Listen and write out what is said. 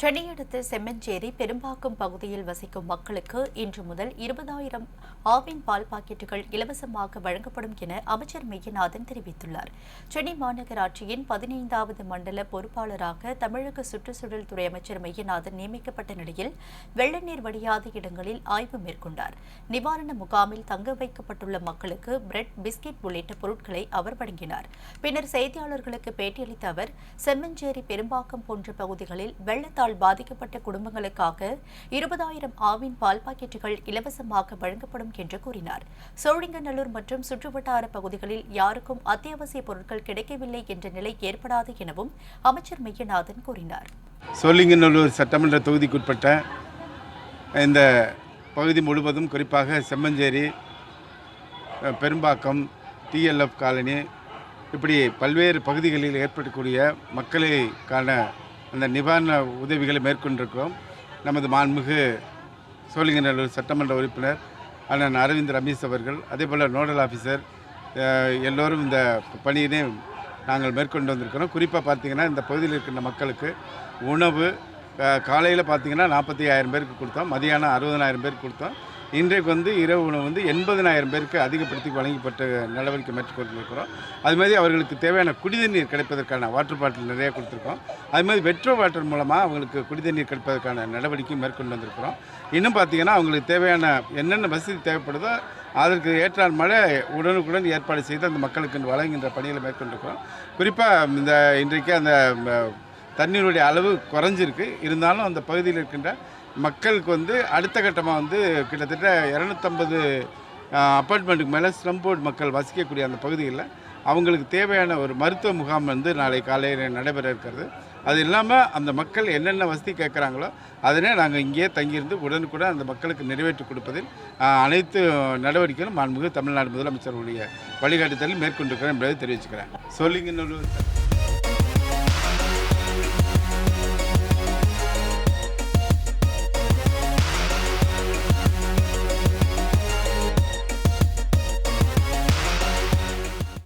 சென்னை அடுத்த செம்மஞ்சேரி பெரும்பாக்கம் பகுதியில் வசிக்கும் மக்களுக்கு இன்று முதல் 20,000 ஆவின் பால் பாக்கெட்டுகள் இலவசமாக வழங்கப்படும் என அமைச்சர் மெய்யநாதன் தெரிவித்துள்ளார். சென்னை மாநகராட்சியின் 15வது மண்டல பொறுப்பாளராக தமிழக சுற்றுச்சூழல் துறை அமைச்சர் மெய்யநாதன் நியமிக்கப்பட்ட நிலையில் வெள்ள நீர் வடியாத இடங்களில் ஆய்வு மேற்கொண்டார். நிவாரண முகாமில் தங்க வைக்கப்பட்டுள்ள மக்களுக்கு பிரெட், பிஸ்கெட் உள்ளிட்ட பொருட்களை அவர் வழங்கினார். பின்னர் செய்தியாளர்களுக்கு பேட்டியளித்த அவர் செம்மஞ்சேரி பெரும்பாக்கம் போன்ற பகுதிகளில் வெள்ளத்தால் பாதிக்கப்பட்ட குடும்பங்களுக்காக 20,000 ஆவின் பால் பாக்கெட்டுகள் இலவசமாக வழங்கப்படும் என்று கூறினார். சோழிங்கநல்லூர் மற்றும் சுற்றுவட்டார பகுதிகளில் யாருக்கும் அத்தியாவசிய பொருட்கள் கிடைக்கவில்லை என்ற நிலை ஏற்படாது எனவும் அமைச்சர் மெய்யநாதன் கூறினார். சோழிங்கநல்லூர் சட்டமன்ற தொகுதிக்குட்பட்ட இந்த பகுதி முழுவதும் குறிப்பாக செம்மஞ்சேரி, பெரும்பாக்கம், TLF காலனி இப்படி பல்வேறு பகுதிகளில் ஏற்படக்கூடிய மக்களுக்கான அந்த நிவாரண உதவிகளை மேற்கொண்டிருக்கிறோம். நமது மாண்புமிகு சோழிங்கநல்லூர் சட்டமன்ற உறுப்பினர் அண்ணன் அரவிந்த் ரமேஷ் அவர்கள், அதேபோல் நோடல் ஆஃபீஸர் எல்லோரும் இந்த பணியினை நாங்கள் மேற்கொண்டு வந்திருக்கிறோம். குறிப்பாக பார்த்திங்கன்னா இந்த பகுதியில் இருக்கின்ற மக்களுக்கு உணவு காலையில் பார்த்திங்கன்னா 45,000 பேருக்கு கொடுத்தோம், மதியானம் 60,000 பேருக்கு கொடுத்தோம். இன்றைக்கு இரவு உணவு 80,000 பேருக்கு அதிகப்படுத்தி வழங்கப்பட்ட நடவடிக்கை மேற்கொண்டிருக்கிறோம். அதுமாதிரி அவர்களுக்கு தேவையான குடிநீர் கிடைப்பதற்கான வாட்டர் பாட்டில் நிறையா கொடுத்துருக்கோம். அதுமாதிரி வெட்ரோ வாட்டர் மூலமாக அவங்களுக்கு குடிநீர் கிடைப்பதற்கான நடவடிக்கை மேற்கொண்டு வந்திருக்கிறோம். இன்னும் பார்த்திங்கன்னா அவங்களுக்கு தேவையான என்னென்ன வசதி தேவைப்படுதோ அதற்கு ஏற்றால் மழை உடனுக்குடன் ஏற்பாடு செய்து அந்த மக்களுக்கு வழங்குகின்ற பணிகளை மேற்கொண்டிருக்கிறோம். குறிப்பாக இன்றைக்கு அந்த தண்ணீருடைய அளவு குறைஞ்சிருக்கு. இருந்தாலும் அந்த பகுதியில் இருக்கின்ற மக்களுக்கு அடுத்த கட்டமாக கிட்டத்தட்ட 250 அப்பார்ட்மெண்ட்டுக்கு மேலே ஸ்லம் போர்டு மக்கள் வசிக்கக்கூடிய அந்த பகுதிகளில் அவங்களுக்கு தேவையான ஒரு மருத்துவ முகாம் நாளை காலையில் நடைபெற இருக்கிறது. அது இல்லாமல் அந்த மக்கள் என்னென்ன வசதி கேட்குறாங்களோ அதனே நாங்கள் இங்கேயே தங்கியிருந்து உடனுக்குடன் அந்த மக்களுக்கு நிறைவேற்றி கொடுப்பதில் அனைத்து நடவடிக்கைகளும் மாண்புமிகு தமிழ்நாடு முதலமைச்சருடைய வழிகாட்டுதலில் மேற்கொண்டிருக்கிறேன் என்பதை தெரிவிச்சுக்கிறேன். சோழிங்கநல்லூர்